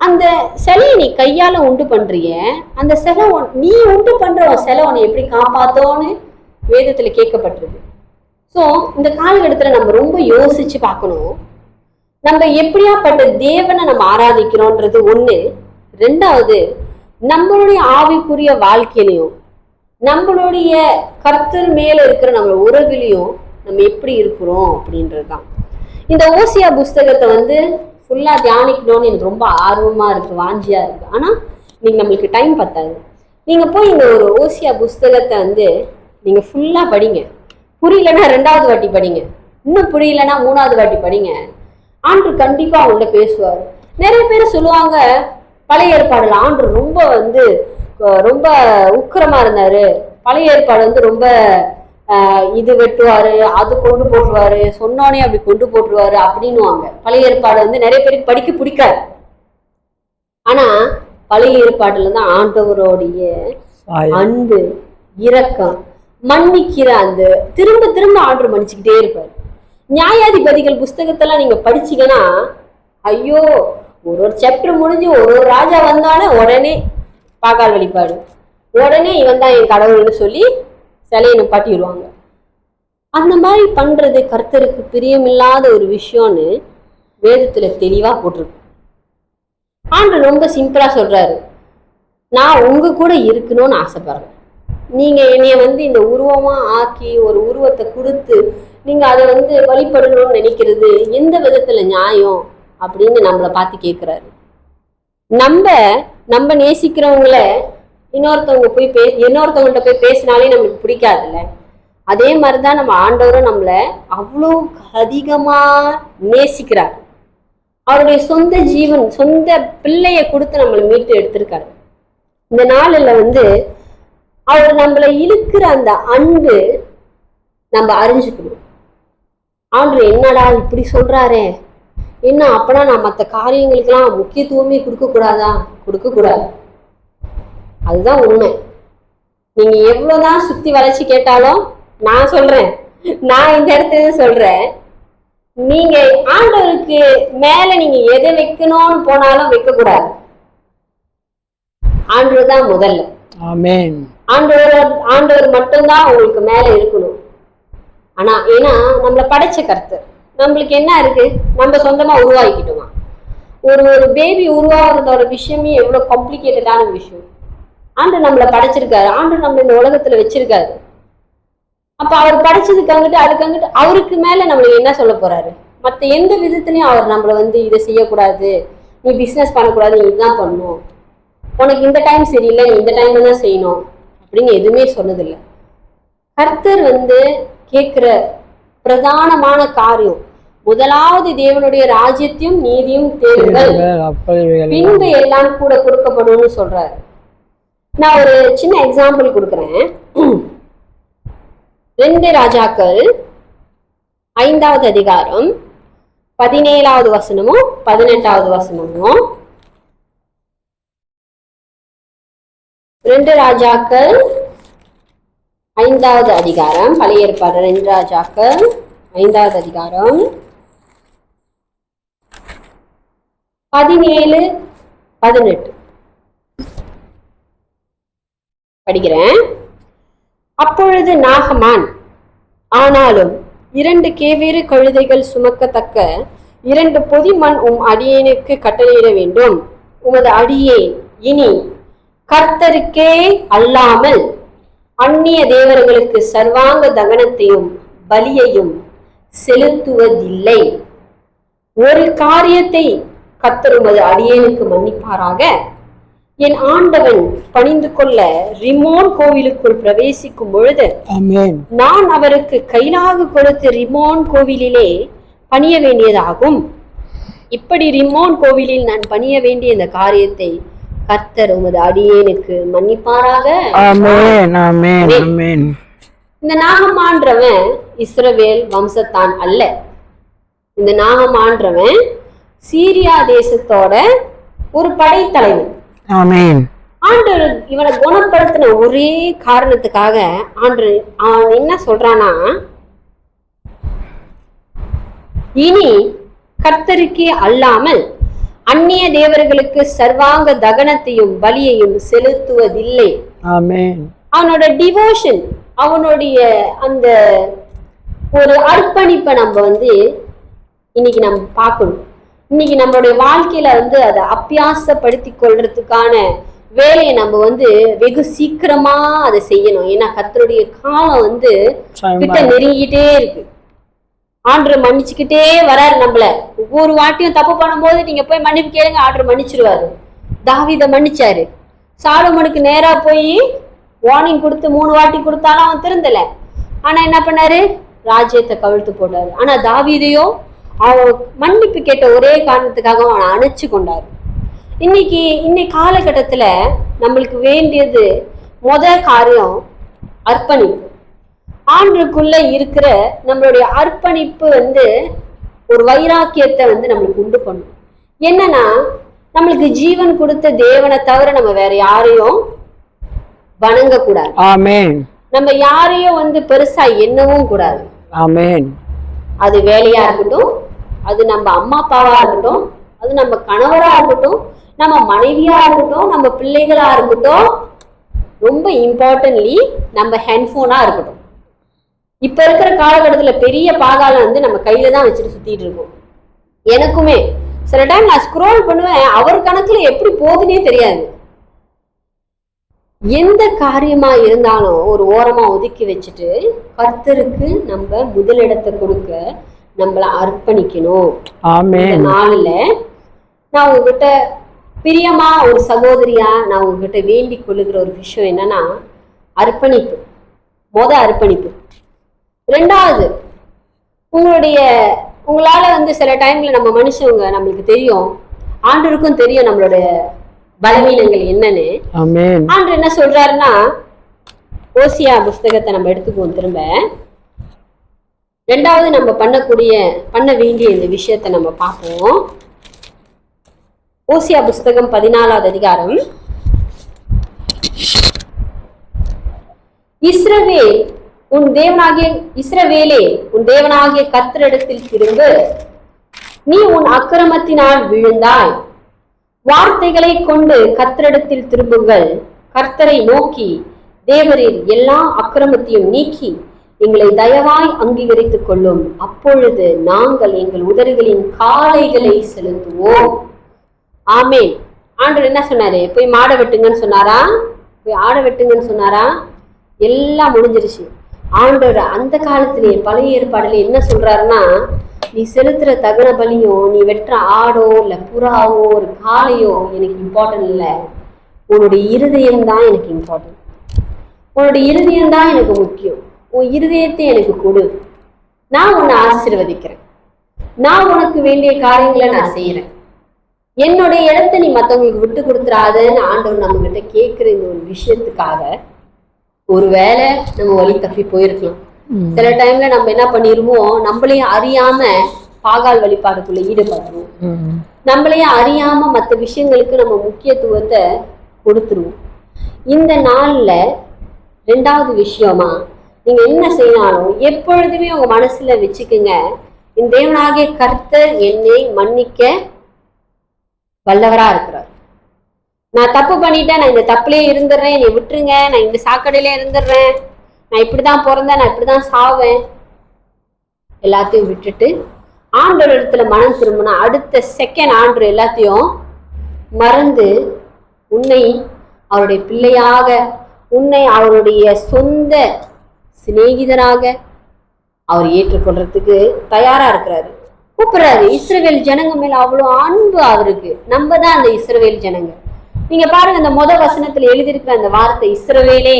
அந்த சிலையை நீ கையால உண்டு பண்றிய, அந்த சிலை நீ உண்டு பண்ற சிலை உன்னை எப்படி காப்பாத்தோன்னு வேதத்துல கேட்கப்பட்டிருக்கு. ஸோ இந்த காலகட்டத்துல நம்ம ரொம்ப யோசிச்சு பார்க்கணும், நம்ம எப்படியாப்பட்ட தேவனை நம்ம ஆராதிக்கிறோன்றது ஒண்ணு. 2வது, நம்மளுடைய ஆவிக்குரிய வாழ்க்கையிலையும் நம்மளுடைய கர்த்தர் மேல இருக்கிற நம்ம உறவிலையும் நம்ம எப்படி இருக்கிறோம் அப்படின்றதுதான். இந்த ஓசியா புஸ்தகத்தை வந்து ஃபுல்லா தியானிக்கணும்னு எனக்கு ரொம்ப ஆர்வமா இருக்கு, வாஞ்சியா இருக்கு. ஆனா நீங்க நம்மளுக்கு டைம் பத்தாது. நீங்க போய் இந்த ஒரு ஓசியா புஸ்தகத்தை வந்து நீங்க ஃபுல்லா படிங்க. புரியலன்னா 2வது வாட்டி படிங்க, இன்னும் புரியலன்னா 3வது வாட்டி படிங்க. ஆண்டு கண்டிப்பா அவங்கள்ட்ட பேசுவார். நிறைய பேர் சொல்லுவாங்க பழைய ஏற்பாடுல ஆண்டு ரொம்ப வந்து ரொம்ப உக்கிரமா இருந்தாரு, பழைய ஏற்பாடு வந்து ரொம்ப இது வெட்டுவாரு, அது கொண்டு போட்டுருவாரு, சொன்னோனே அப்படி கொண்டு போட்டுருவாரு அப்படின்னுவாங்க. பழைய ஏற்பாடு வந்து நிறைய பேருக்கு படிக்க பிடிக்காது. ஆனா பழைய ஏற்பாடுல தான் ஆண்டவருடைய அன்பு, இரக்கம், மன்னிக்கிற அந்த திரும்ப திரும்ப ஆண்டு மன்னிச்சுக்கிட்டே இருப்பாரு. நியாயாதிபதிகள் புஸ்தகத்தெல்லாம் நீங்க படிச்சீங்கன்னா ஐயோ, ஒரு சாப்டர் முடிஞ்சு ஒரு ராஜா வந்தானே உடனே பாகால் வழிபாடு, உடனே இவன் தான் என் கடவுள்னு சொல்லி சிலையை நிப்பாட்டிடுவாங்க. அந்த மாதிரி பண்றது கர்த்தருக்கு பிரியமில்லாத ஒரு விஷயம்னு வேதத்துல தெளிவா போட்டிருக்கு. ஆண்டு ரொம்ப சிம்பிளா சொல்றாரு, நான் உங்க கூட இருக்கணும்னு ஆசைப்படுறேன். நீங்க என்னைய வந்து இந்த உருவமா ஆக்கி ஒரு உருவத்தை கொடுத்து நீங்க அதை வந்து வழிபடணும்னு நினைக்கிறது எந்த விதத்துல நியாயம் அப்படின்னு நம்மளை பார்த்து கேட்கிறாரு. நம்ம நேசிக்கிறவங்கள இன்னொருத்தவங்க போய் இன்னொருத்தவங்கள்ட்ட போய் பேசினாலே நம்மளுக்கு பிடிக்காதுல்ல. அதே மாதிரிதான் நம்ம ஆண்டவரும் நம்மள அவ்வளோ அதிகமா நேசிக்கிறார். அவருடைய சொந்த ஜீவன், சொந்த பிள்ளைய கொடுத்து நம்மளை மீட்டு எடுத்திருக்காரு. இந்த நாளில் வந்து அவர் நம்மளை இழுக்கிற அந்த அன்பு நம்ம அறிஞ்சுக்கணும். ஆண்டவர் என்னடா இப்படி சொல்றாரே, என்ன அப்பனா நான் மற்ற காரியங்களுக்கெல்லாம் முக்கியத்துவமே கொடுக்கக்கூடாதா? கொடுக்கக்கூடாது, அதுதான் உண்மை. நீங்க எவ்வளவுதான் சுத்தி வளைச்சு கேட்டாலும் நான் சொல்றேன், நான் இந்த இடத்துல சொல்றேன், நீங்க ஆண்டவருக்கு மேல நீங்க எதை வைக்கணும்னு போனாலும் வைக்க கூடாது. ஆண்டவர் தான் முதல்ல. ஆமென். ஆண்டவர் மட்டும்தான் உங்களுக்கு மேல இருக்கணும். ஆனா ஏன்னா நம்மள படைச்ச கர்த்தர், நம்மளுக்கு என்ன இருக்கு, நம்ம சொந்தமா உருவாக்கிட்டோமா? ஒரு பேபி உருவாகிறதோட விஷயமே எவ்வளவு காம்ப்ளிகேட்டடான விஷயம். ஆண்டு நம்மளை படைச்சிருக்காரு, ஆண்டு நம்ம இந்த உலகத்துல வச்சிருக்காரு. அப்ப அவர் படைச்சதுக்காங்கிட்டு அதுக்காங்கிட்டு அவருக்கு மேல நம்மளுக்கு என்ன சொல்ல போறாரு? மற்ற எந்த விதத்துலயும் அவர் நம்மள வந்து இதை செய்யக்கூடாது, நீ பிசினஸ் பண்ணக்கூடாது, நீ இதுதான் பண்ணணும், உனக்கு இந்த டைம் சரியில்லை, நீ இந்த டைம்ல தான் செய்யணும் அப்படின்னு எதுவுமே சொன்னதில்லை. கர்த்தர் வந்து கேட்கிற பிரதானமான காரியம், முதலாவது தேவனுடைய ராஜ்யத்தையும் நீதியும் தேடுங்கள், பின்பு எல்லாம் கூட கொடுக்கப்படும் சொல்றாரு. நான் ஒரு சின்ன எக்ஸாம்பிள் கொடுக்குறேன். 2 ராஜாக்கள் 5வது அதிகாரம் 17வது வசனமும் 18வது வசனமும். 2 ராஜாக்கள் 5வது அதிகாரம், பழைய ஏற்பாடு 2 ராஜாக்கள் 5வது அதிகாரம் 17, 18 படிக்கிறேன். அப்பொழுது நாகமான், ஆனாலும் 2 கேவேறு கழுதைகள் சுமக்கத்தக்க 2 பொதி மண் அடியேனுக்கு கட்டளையிட வேண்டும். உமது அடியேன் இனி கர்த்தருக்கே அல்லாமல் அந்நிய தேவர்களுக்கு சர்வாங்க தகனத்தையும் பலியையும் செலுத்துவதில்லை. ஒரு காரியத்தை கர்த்தர் உமது அடியேனுக்கு மன்னிப்பாராக, என் ஆண்டவன் பணிந்து கொள்ள ரிமோன் கோவிலுக்குள் பிரவேசிக்கும் பொழுது நான் அவருக்கு கைலாக கொடுத்து ரிமோன் கோவிலிலே பணிய வேண்டியதாகும். இப்படி ரிமோன் கோவிலில் நான் பணிய வேண்டிய இந்த காரியத்தை கர்த்தர் உமது அடியேனுக்கு மன்னிப்பாராக. இந்த நாகமான்றவன் இஸ்ரவேல் வம்சத்தான் அல்ல. இந்த நாகமான்றவன் சீரியா தேசத்தோட ஒரு படைத்தலைவன். ஆண்டவர் இவனை குணப்படுத்தின ஒரே காரணத்துக்காக அவன் என்ன சொல்றானா, இனி கர்த்தருக்கே அல்லாமல் அந்நிய தேவர்களுக்கு சர்வாங்க தகனத்தையும் பலியையும் செலுத்துவதில்லை. அவனோட டிவோஷன், அவனுடைய அந்த ஒரு அர்ப்பணிப்பை நம்ம வந்து இன்னைக்கு நம்ம பார்க்கணும். இன்னைக்கு நம்மளுடைய வாழ்க்கையில வந்து அதை அபியாசப்படுத்தி கொள்றதுக்கான வேலையை நம்ம வந்து வெகு சீக்கிரமா அதை செய்யணும். ஏன்னா கர்த்தருடைய காலம் வந்து கிட்ட நெருங்கிட்டே இருக்கு. ஆண்டவர் மன்னிச்சுக்கிட்டே வராரு நம்மள. ஒவ்வொரு வாட்டியும் தப்பு பண்ணும்போது நீங்க போய் மன்னிப்பு கேளுங்க, ஆண்டவர் மன்னிச்சிருவாரு. தாவீதை மன்னிச்சாரு. சாலமோனுக்கு நேரா போய் வார்னிங் கொடுத்து 3 வாட்டி கொடுத்தாலும் அவன் திருந்தல. ஆனா என்ன பண்ணாரு? ராஜ்யத்தை கவிழ்த்து போட்டாரு. ஆனா தாவீதையோ அவன் மன்னிப்பு கேட்ட ஒரே காரணத்துக்காக அவனை அணைச்சு கொண்டாரு. இன்னைக்கு காலகட்டத்துல நம்மளுக்கு வேண்டியது காரியம் அர்ப்பணிப்பு. ஆண்டுக்குள்ள இருக்கிற நம்மளுடைய அர்ப்பணிப்பு ஒரு வைராக்கியத்தை நம்மளுக்கு உண்டு பண்ணும். என்னன்னா, நம்மளுக்கு ஜீவன் கொடுத்த தேவனை தவிர நம்ம வேற யாரையும் வணங்க கூடாது. ஆமென். நம்ம யாரையும் பெருசா எண்ணவும் கூடாது. ஆமென். அது வேலையா இருக்கட்டும், அது நம்ம அம்மா அப்பாவா இருக்கட்டும், அது நம்ம கணவரா இருக்கட்டும், நம்ம மனைவியா இருக்கட்டும், நம்ம பிள்ளைகளா இருக்கட்டும், ரொம்ப இம்பார்ட்டன்ட்லி நம்ம ஹெட்போனா இருக்கட்டும். இப்ப இருக்கிற காலகட்டத்துல பெரிய பாகால நம்ம கையில தான் வச்சுட்டு சுத்திட்டு இருக்கோம். எனக்குமே சில டைம் நான் ஸ்க்ரோல் பண்ணுவேன், அவர் கணக்குல எப்படி போகுதுன்னே தெரியாது. எந்த காரியமா இருந்தாலும் ஒரு ஓரமா ஒதுக்கி வச்சுட்டு கர்த்தருக்கு நம்ம முதலிடத்தை கொடுக்க நம்மள அர்ப்பணிக்கணும். நாளில நான் உங்ககிட்ட பிரியமா ஒரு சகோதரியா நான் உங்ககிட்ட வேண்டிக் கொள்ளுகிற ஒரு விஷயம் என்னன்னா, அர்ப்பணிப்பு. அர்ப்பணிப்பு. 2வது, உங்களால சில டைம்ல நம்ம மனுஷங்க நம்மளுக்கு தெரியும், ஆண்டவருக்கும் தெரியும் நம்மளோட பலவீனங்கள் என்னன்னு. ஆண்டவர் என்ன சொல்றாருன்னா, ஓசியா புஸ்தகத்தை நம்ம எடுத்துக்குவோம். திரும்ப 2வது நம்ம பண்ண வேண்டிய இந்த விஷயத்தை நம்ம பார்ப்போம். ஓசியா புஸ்தகம் 14வது அதிகாரம். இஸ்ரவேலே உன் தேவனாகிய கர்த்தரிடத்தில் திரும்பு, நீ உன் அக்கிரமத்தினால் விழுந்தாய். வார்த்தைகளை கொண்டு கர்த்தரிடத்தில் திரும்புங்கள். கர்த்தரை நோக்கி, தேவரீர் எல்லா அக்கிரமத்தையும் நீக்கி எங்களை தயவாய் அங்கீகரித்துக் கொள்ளும். அப்பொழுது நாங்கள் எங்கள் உதடுகளின் காளைகளை செலுத்துவோம். ஆமென். ஆண்டவர் என்ன சொன்னாரு? போய் மாட வெட்டுங்கன்னு சொன்னாரா? போய் ஆட வெட்டுங்கன்னு சொன்னாரா? எல்லாம் முடிஞ்சிருச்சு. ஆண்டவர் அந்த காலத்திலேயே பழைய ஏற்பாடுல என்ன சொல்றாருன்னா, நீ செலுத்துற தகன பலியோ, நீ வெட்டுற ஆடோ இல்ல புறாவோ ஒரு காளையோ எனக்கு இம்பார்ட்டன்ட் இல்லை. உன்னுடைய இருதயம் தான் எனக்கு இம்பார்ட்டன்ட். உன்னுடைய இருதயம் தான் எனக்கு முக்கியம். உன் இருதயத்தை எனக்கு கொடு. நான் உன்னை ஆசீர்வதிக்கிறேன். நான் உனக்கு வேண்டிய காரியங்களை நான் செய்யறேன். என்னுடைய இடத்தை நீ மற்றவங்களுக்கு விட்டு கொடுத்துறாதுன்னு ஆண்டவர் நம்ம கிட்ட கேட்கிற இந்த ஒரு விஷயத்துக்காக ஒருவேளை நம்ம வழி தப்பி போயிருக்கலாம். சில டைம்ல நம்ம என்ன பண்ணிருவோம், நம்மளையே அறியாம பாகால் வழிபாடுக்குள்ள ஈடுபடுறோம். நம்மளையே அறியாம மற்ற விஷயங்களுக்கு நம்ம முக்கியத்துவத்தை கொடுத்துருவோம். இந்த நாள்ல 2வது விஷயமா நீங்க என்ன செய்யணும், எப்பொழுதுமே உங்க மனசுல வச்சுக்குங்க, இந்த தேவனாகிய கர்த்தர் என்னை மன்னிக்க வல்லவரா இருக்கிறார். நான் தப்பு பண்ணிட்டேன், நான் இந்த தப்புலயே இருந்துடுறேன், என்னை விட்டுருங்க, நான் இந்த சாக்கடையில இருந்துடுறேன், நான் இப்படிதான் பிறந்தேன், நான் இப்படிதான் சாவேன், எல்லாத்தையும் விட்டுட்டு ஆண்டவர் இடத்துல மனம் திரும்பினா அடுத்த செகண்ட் ஆண்டவர் எல்லாத்தையும் மறந்து உன்னை அவருடைய பிள்ளையாக, உன்னை அவருடைய சொந்த சிநேகிதராக அவர் ஏற்றுக்கொள்றதுக்கு தயாரா இருக்கிறாரு, கூப்பிடுறாரு. இஸ்ரவேல் ஜனங்க மேல அவ்வளவு அன்பு அவருக்கு. நம்ம தான் அந்த இஸ்ரவேல் ஜனங்க. நீங்க பாருங்க, அந்த வசனத்துல எழுதியிருக்கிற அந்த வார்த்தை, இஸ்ரவேலே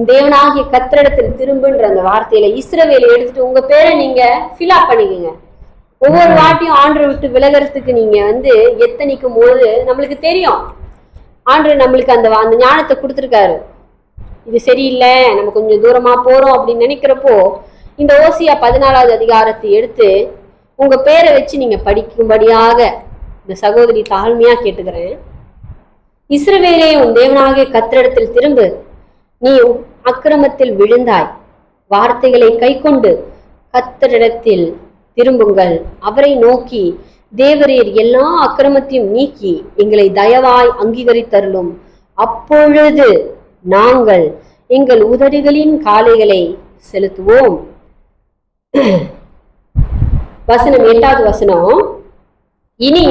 தேவனாகிய கர்த்தரிடத்தில் திரும்புன்ற அந்த வார்த்தையில இஸ்ரவேலை எடுத்துட்டு உங்க பேரை நீங்க ஃபில் அப் பண்ணிக்கங்க. ஒவ்வொரு வாட்டியும் ஆண்டரை விட்டு விலகிறதுக்கு நீங்க எத்தனைக்கும் போது நம்மளுக்கு தெரியும், ஆண்டவர் நம்மளுக்கு அந்த ஞானத்தை கொடுத்துருக்காரு. இது சரியில்லை, நம்ம கொஞ்சம் தூரமா போறோம் அப்படின்னு நினைக்கிறப்போ இந்த ஓசியா 14வது அதிகாரத்தை எடுத்து உங்க பேரை வச்சு நீங்க படிக்கும்படியாக இந்த சகோதரி தாழ்மையா கேட்டுக்கிறேன். இஸ்ரவேலே உன் தேவனாகிய கர்த்தரிடத்தில் திரும்பு, நீ அக்கிரமத்தில் விழுந்தாய். வார்த்தைகளை கைக்கொண்டு கர்த்தரிடத்தில் திரும்புங்கள். அவரை நோக்கி, தேவரீர் எல்லா அக்கிரமத்தையும் நீக்கி எங்களை தயவாய் அங்கீகரித்தருளும். அப்பொழுது நாங்கள் எங்கள் உதடுகளின் காளைகளை செலுத்துவோம். வசனம் 8வது வசனம். இனி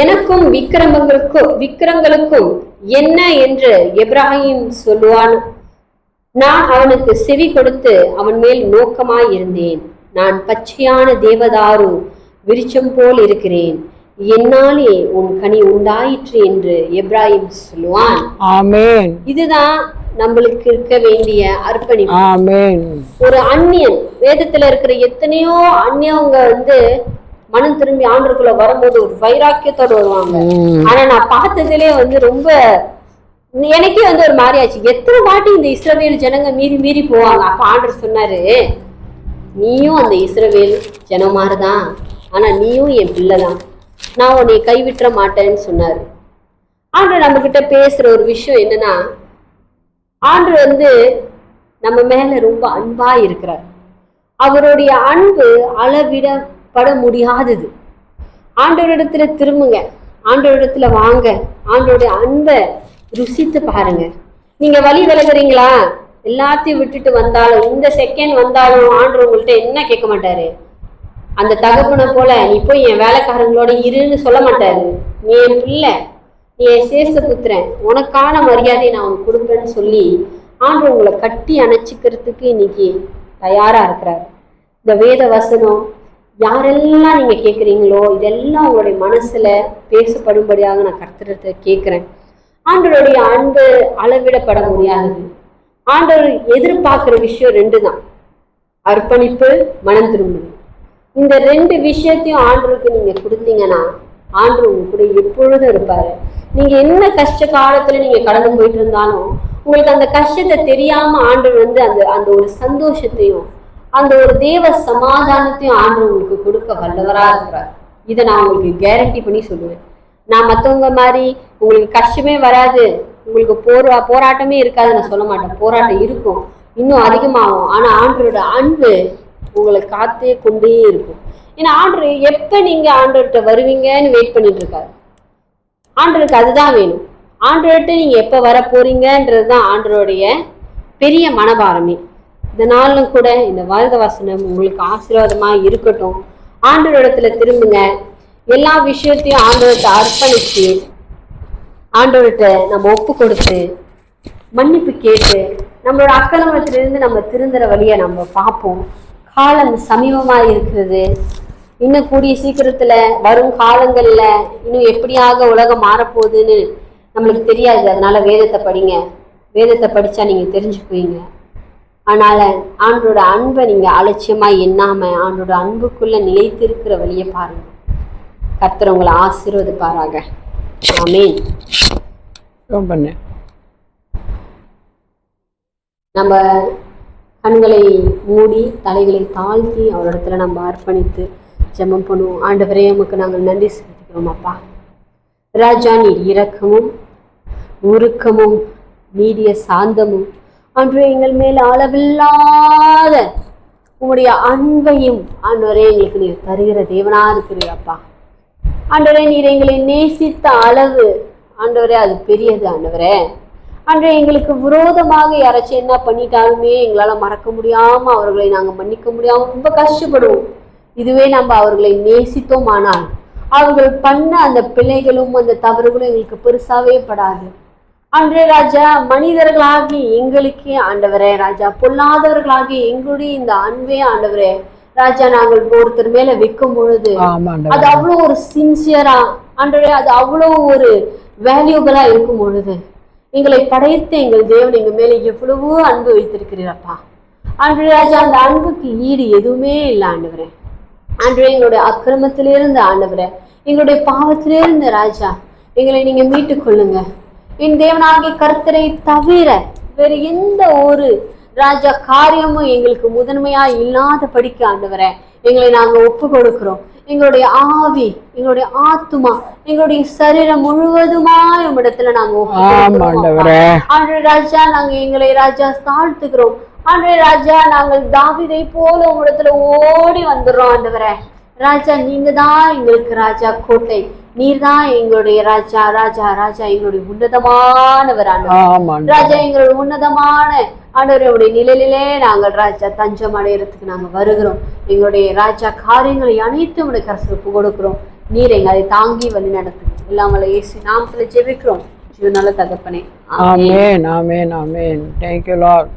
எனக்கும் விக்கிரங்களுக்கும் என்ன என்று எப்ராஹிம் சொல்லுவான். நான் அவனுக்கு செவி கொடுத்து அவன் மேல் நோக்கமாய் இருந்தேன். நான் பச்சையான தேவதாரு விருட்சம் போல் இருக்கிறேன், என்னாலே உன் கனி உண்டாயிற்று என்று எப்ராஹிம் சொல்லுவான். ஆமென். இதுதான் நம்மளுக்கு இருக்க வேண்டிய அர்ப்பணிப்பு. ஆமென். ஒரு அந்நியன், வேதத்துல இருக்கிற எத்தனையோ அந்நியவங்க மனம் திரும்பி ஆண்டவருக்குள்ள வரும்போது ஒரு வைராக்கியத்தோடு வருவாங்க. ஆனா நான் பார்த்ததுலே ரொம்ப எனக்கே ஒரு மாதிரி ஆச்சு. எத்தனை வாட்டி இந்த இஸ்ரவேல் ஜனங்க மீறி மீறி போவாங்க. அப்ப ஆண்டவர் சொன்னாரு, நீயும் அந்த இஸ்ரவேல் ஜனமாருதான், ஆனா நீயும் என் பிள்ளைதான், நான் உன்னை கைவிட்டுற மாட்டேன்னு சொன்னாரு. ஆண்டவர் நம்ம கிட்ட பேசுற ஒரு விஷயம் என்னன்னா, ஆண்டவர் நம்ம மேல ரொம்ப அன்பா இருக்கிறார். அவருடைய அன்பு அளவிடப்பட முடியாதது. ஆண்டவரிடத்துல திரும்புங்க, ஆண்டவரிடத்துல வாங்க, ஆண்டவருடைய அன்பை ருசித்து பாருங்க. நீங்க வழி விலகுறீங்களா, எல்லாத்தையும் விட்டுட்டு வந்தாலும், இந்த செகண்ட் வந்தாலும் ஆண்டவர் உங்கள்கிட்ட என்ன கேட்க மாட்டாரு. அந்த தகப்பனை போல நீ போய் என் வேலைக்காரங்களோட இருன்னு சொல்ல மாட்டாரு. நீ என் பிள்ளை, நீ என் சேஷ புத்திரன், உனக்கான மரியாதையை நான் உனக்கு கொடுப்பேன்னு சொல்லி ஆண்டவர் உங்களை கட்டி அணைச்சிக்கிறதுக்கு இன்னைக்கு தயாரா இருக்கிறாரு. இந்த வேத வசனம் யாரெல்லாம் நீங்க கேட்குறீங்களோ இதெல்லாம் உங்களுடைய மனசுல பேசப்படும்படியாக நான் கர்த்தரத்தை கேட்கிறேன். ஆண்டவருடைய அன்பு அளவிடப்பட முடியாதது. ஆண்டவர் எதிர்பார்க்கிற விஷயம் 2 தான், அர்ப்பணிப்பு, மனம் திரும்புது. இந்த 2 விஷயத்தையும் ஆண்டவருக்கு நீங்க கொடுத்தீங்கன்னா ஆண்டவர் உங்க கூட எப்பொழுதும் இருப்பாரு. நீங்க என்ன கஷ்ட காலத்துல நீங்க கடந்து போயிட்டு இருந்தாலும் உங்களுக்கு அந்த கஷ்டத்தை தெரியாம ஆண்டவர் அந்த ஒரு சந்தோஷத்தையும் அந்த ஒரு தேவ சமாதானத்தையும் ஆண்டவர் உங்களுக்கு கொடுக்க வல்லவரா இருக்கிறார். இதை நான் உங்களுக்கு கேரண்டி பண்ணி சொல்லுவேன். நான் மற்றவங்க மாதிரி உங்களுக்கு கஷ்டமே வராது, உங்களுக்கு போராட்டமே இருக்காது நான் சொல்ல மாட்டேன். போராட்டம் இருக்கும், இன்னும் அதிகமாகும். ஆனா ஆண்டவரோட அன்பு உங்களை காத்தே கொண்டே இருக்கும். ஏன்னா ஆண்டவர் எப்ப நீங்க ஆண்டவர்கிட்ட வருவீங்கன்னு வெயிட் பண்ணிட்டு இருக்காரு. ஆண்டவருக்கு அதுதான் வேணும். ஆண்டவர்கிட்ட நீங்க எப்ப வர போறீங்கன்றதுதான் ஆண்டவருடைய பெரிய மனபாரமே. இந்த நாளும் கூட இந்த வேத வசனம் உங்களுக்கு ஆசீர்வாதமா இருக்கட்டும். ஆண்டவரிடத்துல திரும்புங்க, எல்லா விஷயத்தையும் ஆண்டவர்கிட்ட அர்ப்பணிச்சு ஆண்டவர்கிட்ட நம்ம ஒப்பு கொடுத்து மன்னிப்பு கேட்டு நம்மளோட அக்கிரமத்திலிருந்து நம்ம திருந்துற வழியை நம்ம பார்ப்போம். காலம் சமீபமா இருக்கிறது. இன்னும் கூடிய சீக்கிரத்துல வரும் காலங்கள்ல இன்னும் எப்படியாக உலகம் மாறப்போகுதுன்னு நம்மளுக்கு தெரியாது. அதனால வேதத்தை படிங்க, வேதத்தை படிச்சா நீங்க தெரிஞ்சுக்குவீங்க. அதனால ஆண்டோட அன்பை நீங்க அலட்சியமா எண்ணாம ஆண்டோட அன்புக்குள்ள நிலைத்திருக்கிற வழியை பாருங்க. கர்த்தர் உங்களை ஆசீர்வதிப்பாராக. ஆமென். நம்ம கண்களை மூடி தலைகளை தாழ்த்தி அவரிடத்துல நம்ம அர்ப்பணித்து ஜெபம் பண்ணுவோம். ஆண்டவரே, உமக்கு நாங்கள் நன்றி செலுத்துகிறோம். அப்பா ராஜா, நீர் இரக்கமும் உருக்கமும் நீடிய சாந்தமும் அன்று எங்கள் மேல் அளவில்லாத உங்களுடைய அன்பையும் ஆண்டவரே எங்களுக்கு நீர் தருகிற தேவனா இருக்கிறீர். அப்பா ஆண்டவரே, நீர் எங்களை நேசித்த அளவு ஆண்டவரே அது பெரியது. ஆண்டவரே, அன்றே எங்களுக்கு விரோதமாக யாராச்சும் என்ன பண்ணிட்டாலுமே எங்களால மறக்க முடியாம அவர்களை நாங்க மன்னிக்க முடியாம ரொம்ப கஷ்டப்படுவோம். இதுவே நம்ம அவர்களை நேசித்தோம் ஆனால் அவர்கள் பண்ண அந்த பிழைகளும் அந்த தவறுகளும் எங்களுக்கு பெருசாவே படாது. அன்றே ராஜா, மனிதர்களாகி எங்களுக்கே ஆண்டவரே ராஜா, பொல்லாதவர்களாகி எங்களுடைய இந்த அன்பே ஆண்டவரே ராஜா நாங்கள் ஒருத்தர் மேல வைக்கும் பொழுது அது அவ்வளவு ஒரு சின்சியரா ஆண்டவரே, அது அவ்வளவு ஒரு வேல்யூபிளா இருக்கும் பொழுது எங்களை படைத்த எங்கள் தேவன் எங்க மேல எவ்வளவோ அன்பு வைத்திருக்கிறீரப்பா. ஆண்டவரே ராஜா, அந்த அன்புக்கு ஈடு எதுவுமே இல்லை ஆண்டவரே. ஆண்டவரே, எங்களுடைய அக்கிரமத்திலிருந்து ஆண்டவரே, எங்களுடைய பாவத்திலிருந்து ராஜா எங்களை நீங்க மீட்டுக் கொள்ளுங்க. என் தேவனாகிய கர்த்தரை தவிர வேற எந்த ஒரு ராஜா காரியமும் எங்களுக்கு முதன்மையா இல்லாத படிக்க ஆண்டவரே எங்களை நாங்க ஒப்பு கொடுக்கிறோம். எங்களுடைய ஆவி, எங்களுடைய ஆத்துமா, எங்களுடைய சரீரம் முழுவதுமா இடத்துல நாங்க ஆண்டவரே ராஜா நாங்க எங்களை ராஜா தாழ்த்துக்கிறோம். ஆண்டவரே ராஜா, நாங்கள் தாவீதை போல உங்களிடத்துல ஓடி வந்துடுறோம். ஆண்டவரே ராஜா, நீங்க தான் எங்களுக்கு ராஜா கோட்டை, நீர் தான் எங்களுடைய ராஜா. ராஜா ராஜா எங்களுடைய உன்னதமானவர் ஆண்டவர் ராஜா, எங்களுடைய உன்னதமான ஆண்டவருடைய நிலையிலே நாங்கள் ராஜா தஞ்சம் அடைகிறதுக்கு நாங்கள் வருகிறோம். எங்களுடைய ராஜா காரியங்களை அனைத்தும் உடைய கரசுக்கு கொடுக்கிறோம். நீர் எங்களை தாங்கி வழி நடத்தும். இல்லாமல் இயேசு நாமத்துல ஜெபிக்கிறோம். நல்ல தகப்பனே. ஆமென். ஆமென். ஆமென். Thank you Lord.